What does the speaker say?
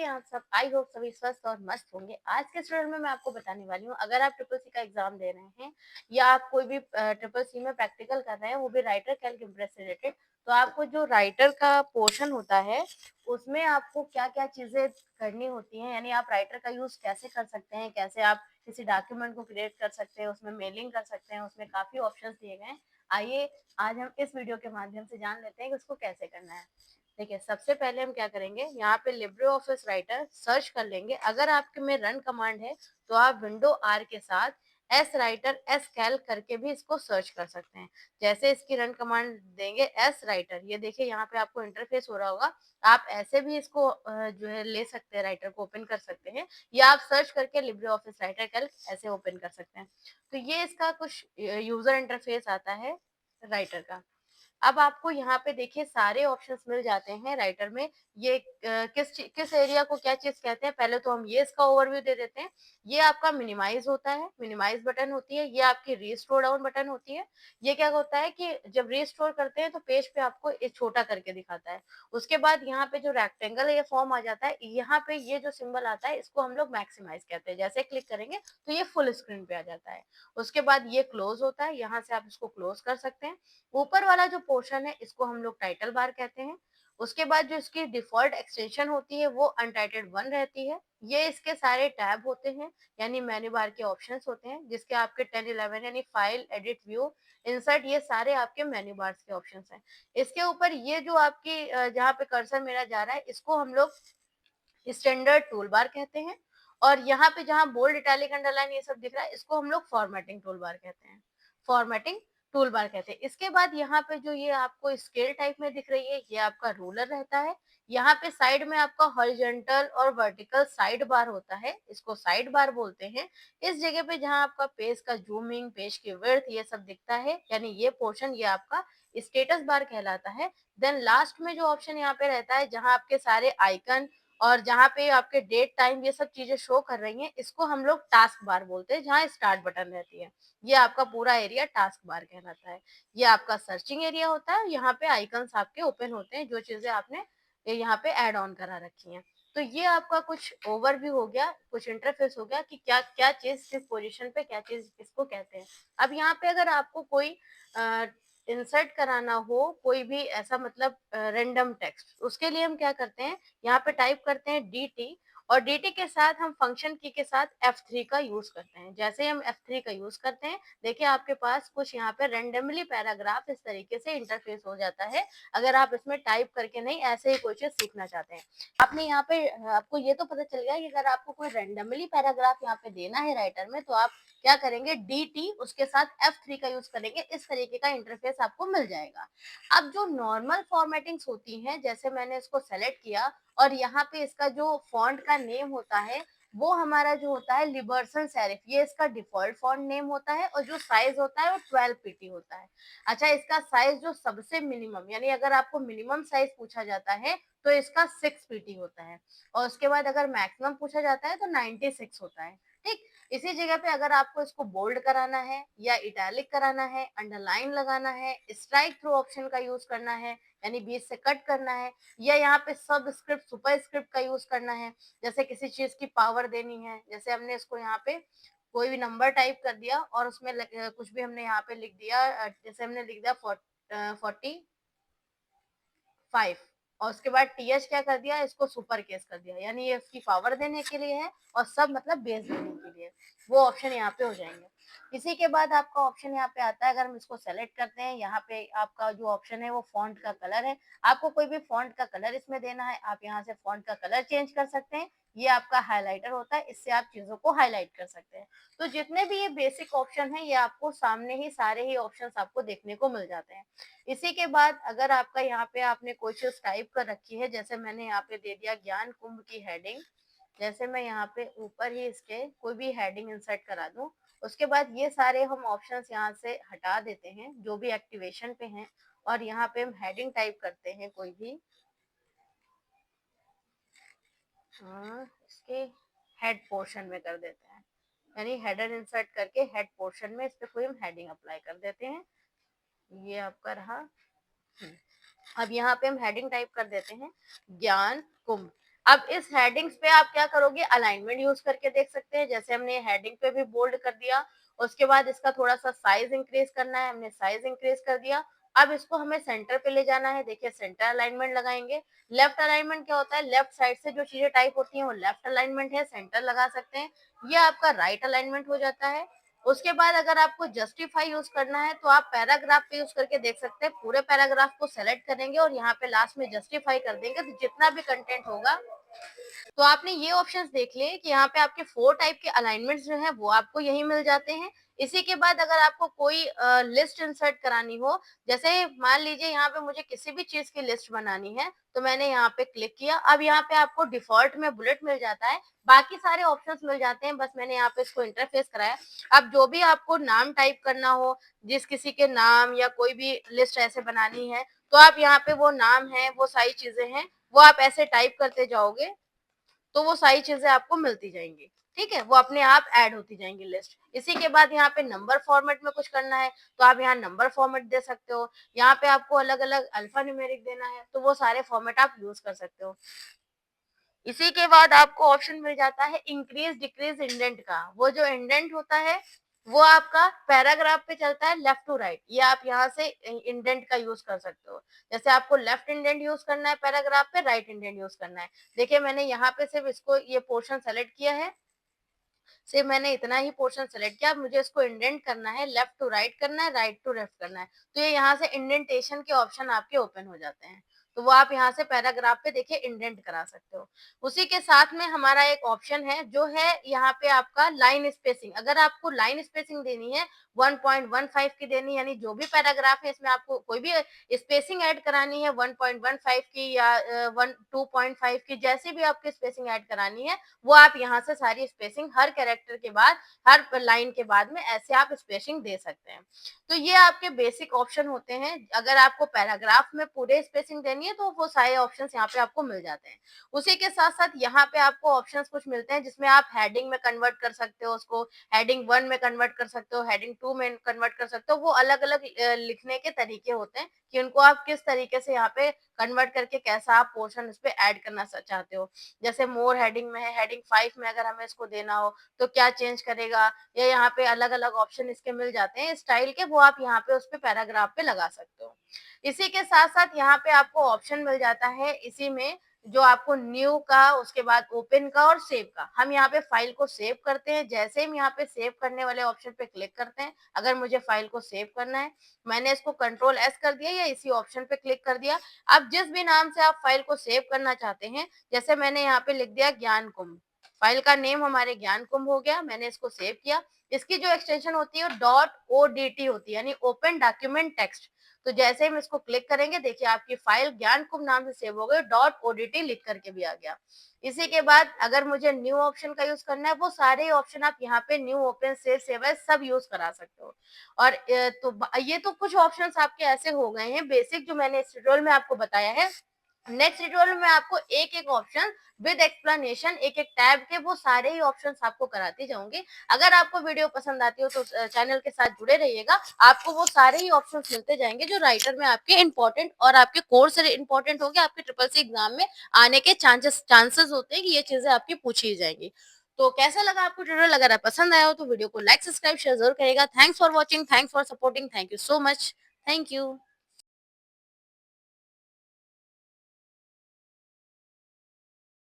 आप सब I hope सभी स्वस्थ और मस्त होंगे। आज के स्टूडियो में मैं आपको बताने वाली हूँ, अगर आप ट्रिपल सी का एग्जाम दे रहे हैं या आप कोई भी ट्रिपल सी में प्रैक्टिकल कर रहे हैं, वो भी राइटर कैल्क इम्प्रेस से रिलेटेड, तो आपको जो राइटर का पोर्शन होता है उसमें आपको क्या क्या चीजें करनी होती हैं, यानी आप राइटर का यूज कैसे कर सकते हैं, कैसे आप किसी डॉक्यूमेंट को क्रिएट कर सकते हैं, उसमें मेलिंग कर सकते हैं, उसमें काफी ऑप्शंस दिए गए हैं। आइए आज हम इस वीडियो के माध्यम से जान लेते हैं कि उसको कैसे करना है। देखिए, सबसे पहले हम क्या करेंगे, यहाँ पे लिब्रे ऑफिस राइटर सर्च कर लेंगे। अगर आपके में रन कमांड है तो आप विंडो आर के साथ एस राइटर एस कैल्क करके भी इसको सर्च कर सकते हैं। जैसे इसकी रन कमांड देंगे एस राइटर, ये देखिए यहाँ पे आपको इंटरफेस हो रहा होगा। आप ऐसे भी इसको जो है ले सकते हैं, राइटर को ओपन कर सकते हैं, या आप सर्च करके लिब्रे ऑफिस राइटर कैल्क ऐसे ओपन कर सकते हैं। तो ये इसका कुछ यूजर इंटरफेस आता है राइटर का। अब आपको यहाँ पे देखिए सारे ऑप्शंस मिल जाते हैं राइटर में। ये किस एरिया को क्या चीज कहते हैं, पहले तो हम ये इसका ओवरव्यू दे देते हैं। ये आपका मिनिमाइज होता है, मिनिमाइज बटन होती है। ये आपकी रीस्टोर डाउन बटन होती है। ये क्या होता है कि जब रीस्टोर करते हैं तो पेज पे आपको एक छोटा करके दिखाता है। उसके बाद यहाँ पे जो रेक्टेंगल ये फॉर्म आ जाता है, यहाँ पे ये जो सिंबल आता है इसको हम लोग मैक्सिमाइज कहते हैं। जैसे क्लिक करेंगे तो ये फुल स्क्रीन पे आ जाता है। उसके बाद ये क्लोज होता है, यहाँ से आप इसको क्लोज कर सकते हैं। ऊपर वाला जो पोर्शन है इसको हम लोग टाइटल बार कहते हैं। उसके बाद जो इसकी डिफॉल्ट एक्सटेंशन होती है वो अनटाइटल्ड वन रहती है। ये इसके सारे टैब होते हैं, यानी मेन्यू बार के ऑप्शंस होते हैं, जिसके आपके 10 11 यानी फाइल, एडिट, व्यू, इंसर्ट, ये सारे आपके मेन्यू बार्स के ऑप्शंस हैं। इसके ऊपर ये जो आपकी जहाँ पे कर्सर मेरा जा रहा है इसको हम लोग स्टैंडर्ड टूल बार कहते हैं। और यहाँ पे जहाँ बोल्ड, इटैलिक, अंडरलाइन ये सब दिख रहा है इसको हम लोग फॉर्मेटिंग टूल बार कहते हैं। फॉर्मेटिंग टूल बार कहते हैं। इसके बाद यहाँ पे जो ये आपको स्केल टाइप में दिख रही है ये आपका रूलर रहता है। यहाँ पे साइड में आपका हॉरिजॉन्टल और वर्टिकल साइड बार होता है, इसको साइड बार बोलते हैं। इस जगह पे जहाँ आपका पेज का जूमिंग, पेज की विड्थ ये सब दिखता है, यानी ये पोर्शन ये आपका स्टेटस बार कहलाता है। देन लास्ट में जो ऑप्शन यहाँ पे रहता है जहाँ आपके सारे आइकन और जहाँ पे आपके डेट, टाइम ये सब चीजें शो कर रही हैं, इसको हम लोग टास्क बार बोलते हैं, जहाँ स्टार्ट बटन रहती है। ये आपका पूरा एरिया टास्क बार कहलाता है। ये आपका सर्चिंग एरिया होता है, यहाँ पे आइकन्स आपके ओपन होते हैं, जो चीजें आपने यहाँ पे ऐड ऑन करा रखी हैं। तो ये आपका कुछ ओवरव्यू हो गया, कुछ इंटरफेस हो गया कि क्या क्या चीज किस पोजीशन पे क्या चीज किसको कहते हैं। अब यहाँ पे अगर आपको कोई इंसर्ट कराना हो, कोई भी ऐसा मतलब रेंडम टेक्स्ट, उसके लिए हम क्या करते हैं, यहाँ पे टाइप करते हैं dt, और dt के साथ हम फंक्शन की के साथ F3 का यूज करते हैं। जैसे हम F3 का यूज करते हैं, देखिए आपके पास कुछ यहाँ पे रेंडमली पैराग्राफ इस तरीके से इंटरफेस हो जाता है। अगर आप इसमें टाइप करके नहीं, ऐसे ही कोई चीज सीखना चाहते हैं, आपने यहाँ पे आपको ये तो पता चल गया कि अगर आपको कोई रेंडमली पैराग्राफ यहाँ पे देना है राइटर में, तो आप क्या करेंगे, dt उसके साथ F3 का यूज करेंगे, इस तरीके का इंटरफेस आपको मिल जाएगा। अब जो नॉर्मल फॉर्मेटिंग्स होती हैं, जैसे मैंने इसको सेलेक्ट किया और यहाँ पे इसका जो फॉन्ट का नेम होता है वो हमारा जो होता है लिबर्सन सेरिफ, ये इसका डिफॉल्ट फॉन्ट नेम होता है, और जो साइज होता है वो 12 पीटी होता है। अच्छा, इसका साइज जो सबसे मिनिमम, यानी अगर आपको मिनिमम साइज पूछा जाता है तो इसका 6 पीटी होता है, और उसके बाद अगर मैक्सिमम पूछा जाता है तो 96 होता है। ठीक, इसी जगह पे अगर आपको इसको बोल्ड कराना है या इटैलिक कराना है, अंडरलाइन लगाना है, स्ट्राइक थ्रू ऑप्शन का यूज करना है, यानी बीच से कट करना है, या यहाँ पे सब स्क्रिप्ट, सुपर स्क्रिप्ट का यूज करना है, जैसे किसी चीज की पावर देनी है, जैसे हमने इसको यहाँ पे कोई भी नंबर टाइप कर दिया और उसमें कुछ भी हमने यहाँ पे लिख दिया, जैसे हमने लिख दिया 45, और उसके बाद टीएच क्या कर दिया, इसको सुपर केस कर दिया, यानी ये इसकी पावर देने के लिए है और सब मतलब बेस देने के लिए, वो ऑप्शन यहाँ पे हो जाएंगे। इसी के बाद आपका ऑप्शन यहाँ पे आता है, अगर हम इसको सेलेक्ट करते हैं, यहाँ पे आपका जो ऑप्शन है वो फॉन्ट का कलर है। आपको कोई भी फॉन्ट का कलर इसमें देना है, आप यहाँ से फॉन्ट का कलर चेंज कर सकते हैं। ये आपका हाइलाइटर होता है, इससे आप चीजों को हाईलाइट कर सकते हैं। तो जितने भी ये बेसिक ऑप्शन है ये आपको सामने ही सारे ही ऑप्शन आपको देखने को मिल जाते हैं। इसी के बाद अगर आपका यहाँ पे आपने कोई चीज टाइप कर रखी है, जैसे मैंने यहाँ पे दे दिया ज्ञान कुंभ की हेडिंग, जैसे मैं यहाँ पे ऊपर ही इसके कोई भी हेडिंग इंसर्ट करा दूं, उसके बाद ये सारे हम ऑप्शंस यहाँ से हटा देते हैं जो भी एक्टिवेशन पे हैं, और यहाँ पे हम हेडिंग टाइप करते हैं कोई भी, इसके हेड पोर्शन में कर देते हैं, यानी हेडर इंसर्ट करके हेड पोर्शन में इस पे कोई हम हेडिंग अप्लाई कर देते हैं। ये आपका रहा। अब यहाँ पे हम हेडिंग टाइप कर देते हैं ज्ञान कुंभ। अब इस हेडिंग्स पे आप क्या करोगे, अलाइनमेंट यूज़ करके देख सकते हैं। जैसे हमने हेडिंग पे भी बोल्ड कर दिया, उसके बाद इसका थोड़ा-सा साइज़ इंक्रीज़ करना है, हमने साइज़ इंक्रीज़ कर दिया। अब इसको हमें सेंटर पे ले जाना है, देखिए सेंटर अलाइनमेंट लगाएँगे। लेफ्ट अलाइनमेंट क्या होता है, लेफ्ट साइड से जो चीज़ें टाइप होती हैं वो लेफ्ट अलाइनमेंट है, सेंटर लगा सकते हैं। ये आपका राइट अलाइनमेंट हो जाता है। उसके बाद अगर आपको जस्टिफाई यूज़ करना है तो आप पैराग्राफ पे यूज़ करके देख सकते हैं। पूरे पैराग्राफ को सेलेक्ट करेंगे और यहाँ पे लास्ट में जस्टिफाई कर देंगे, तो जितना भी कंटेंट होगा, तो आपने ये ऑप्शंस देख लिए कि यहाँ पे आपके 4 टाइप के अलाइनमेंट्स जो हैं वो आपको यहीं मिल जाते हैं। इसी के बाद अगर आपको कोई लिस्ट इंसर्ट करानी हो, जैसे मान लीजिए यहाँ पे मुझे किसी भी चीज़ की लिस्ट बनानी है, तो मैंने यहाँ पे क्लिक किया। अब यहाँ पे आपको डिफ़ॉल्ट में बुलेट मिल जाता है, बाकी सारे ऑप्शंस मिल जाते हैं, बस मैंने यहाँ पे इसको इंटरफ़ेस कराया। अब जो भी आपको नाम टाइप करना हो, जिस किसी के नाम या कोई भी लिस्ट ऐसे बनानी है, तो आप यहाँ पे वो नाम है, वो सारी चीज़ें हैं, वो आप ऐसे टाइप करते जाओगे, तो वो सारी चीज़ें आपको मिलती जाएँगी, ठीक है? वो अपने आप ऐड होती जाएँगी लिस्ट। इसी के बाद यहाँ पे नंबर फॉर्मेट में कुछ करना है, तो आप यहाँ नंबर फॉर्मेट दे सकते हो। यहाँ पे आपको अलग-अलग अल्फ़ा न्यूमेरिक देना है, तो वो सारे फॉर्मेट आप यूज़ कर सकते हो। इसी के बाद आपको ऑप्शन मिल जाता है इंक्रीज़ डिक्रीज़ इंडेंट का। वो जो इंडेंट होता है, वो आपका पैराग्राफ पे चलता है लेफ्ट टू राइट। ये आप यहाँ से इंडेंट का यूज़ कर सकते हो। जैसे आपको लेफ्ट इंडेंट यूज़ करना है पैराग्राफ पे, राइट इंडेंट यूज़ करना है। देखिए मैंने यहाँ पे सिर्फ़ इसको ये पोर्शन सेलेक्ट किया है, सिर्फ मैंने इतना ही पोर्शन सेलेक्ट किया। अब मुझे इसको इंडेंट करना है, लेफ्ट टू राइट करना है, राइट टू लेफ्ट करना है। तो ये यहाँ से इंडेंटेशन के ऑप्शन आपके ओपन हो जाते हैं। तो वो आप यहाँ से पैराग्राफ पे देखिए इंडेंट करा सकते हो। उसी के साथ में हमारा एक ऑप्शन है जो है यहाँ पे आपका लाइन स्पेसिंग। अगर आपको लाइन स्पेसिंग देनी है 1.15 की देनी, यानी जो भी पैराग्राफ है इसमें आपको कोई भी स्पेसिंग ऐड करानी है 1.15 की या 2.5 की, जैसी भी आपकी स्पेसिंग ऐड करानी है, वो आप यहाँ से सारी स्पेसिंग हर कैरेक्टर के बाद, हर लाइन के बाद में ऐसे आप स्पेसिंग दे सकते हैं। तो ये आपके बेसिक ऑप्शन होते हैं। अगर आपको पैराग्राफ में पूरे स्पेसिंग देनी है तो वो सारे ऑप्शंस यहाँ पे आपको मिल जाते हैं। उसी के साथ-साथ यहाँ पे आपको ऑप्शंस कुछ मिलते हैं जिसमें आप हेडिंग में कन्वर्ट कर सकते हो उसको, हेडिंग 1 में कन्वर्ट कर सकते हो, हेडिंग 2 में कन्वर्ट कर सकते हो। वो अलग-अलग लिखने के तरीके होते हैं कि उनको आप किस तरीके से यहाँ पे कन्वर्ट करके कैसा आप पोर्शन इस पे ऐड करना चाहते हो। जैसे मोर हेडिंग में है, हेडिंग 5 में अगर हमें इसको देना हो तो क्या चेंज करेगा, या यहाँ पे अलग-अलग ऑप्शन इसके मिल जाते हैं स्टाइल के, वो आप यहाँ पे उस पे पैराग्राफ पे लगा सकते हो। इसी के साथ-साथ यहाँ पे आपको ऑप्शन मिल जाता है इसी में, जो आपको न्यू का, उसके बाद ओपन का और सेव का। हम यहाँ पे फाइल को सेव करते हैं, जैसे हम यहाँ पे सेव करने वाले ऑप्शन पे क्लिक करते हैं, अगर मुझे फाइल को सेव करना है, मैंने इसको कंट्रोल एस कर दिया या इसी ऑप्शन पे क्लिक कर दिया। अब जिस भी नाम से आप फाइल को सेव करना चाहते हैं, जैसे मैंने यहाँ पे लिख दिया ज्ञान कुंभ, फाइल का नेम हमारे ज्ञान कुंभ हो गया, मैंने इसको सेव किया। इसकी जो एक्सटेंशन होती है वो डॉट ओडीटी होती है, यानी ओपन डॉक्यूमेंट टेक्स्ट। तो जैसे हम इसको क्लिक करेंगे, देखिए आपकी फाइल ज्ञान कुंभ नाम से सेव हो गई, डॉट ओडीटी लिख करके भी आ गया। इसी के बाद अगर मुझे न्यू ऑप्शन का यूज करना है, वो सारे ऑप्शन आप यहाँ पे न्यू, ओपन, सेव एज़ सब यूज करा सकते हो। और ये तो कुछ ऑप्शंस आपके ऐसे हो गए हैं बेसिक, जो मैंने इस ट्यूटोरियल में आपको बताया है। नेक्स्ट ट्यूटोरियल में आपको एक-एक ऑप्शन विद एक्सप्लेनेशन, एक-एक टैब के वो सारे ही ऑप्शंस आपको कराती जाऊँगी। अगर आपको वीडियो पसंद आती हो तो चैनल के साथ जुड़े रहिएगा। आपको वो सारे ही ऑप्शंस मिलते जाएँगे जो राइटर में आपके इम्पोर्टेंट और आपके कोर्स से इम्पोर्टेंट होंगे, आपके ट्रिपल सी एग्ज़ाम में आने के चांसेस होते हैं कि ये चीज़ें आपकी पूछी ही जाएँगी। तो कैसा लगा आपको ट्यूटोरियल? अगर आप पसंद आया हो तो वीडियो को लाइक, सब्सक्राइब, शेयर ज़रूर करिएगा। Thanks for watching, thanks for supporting, thank you so much. Thank you.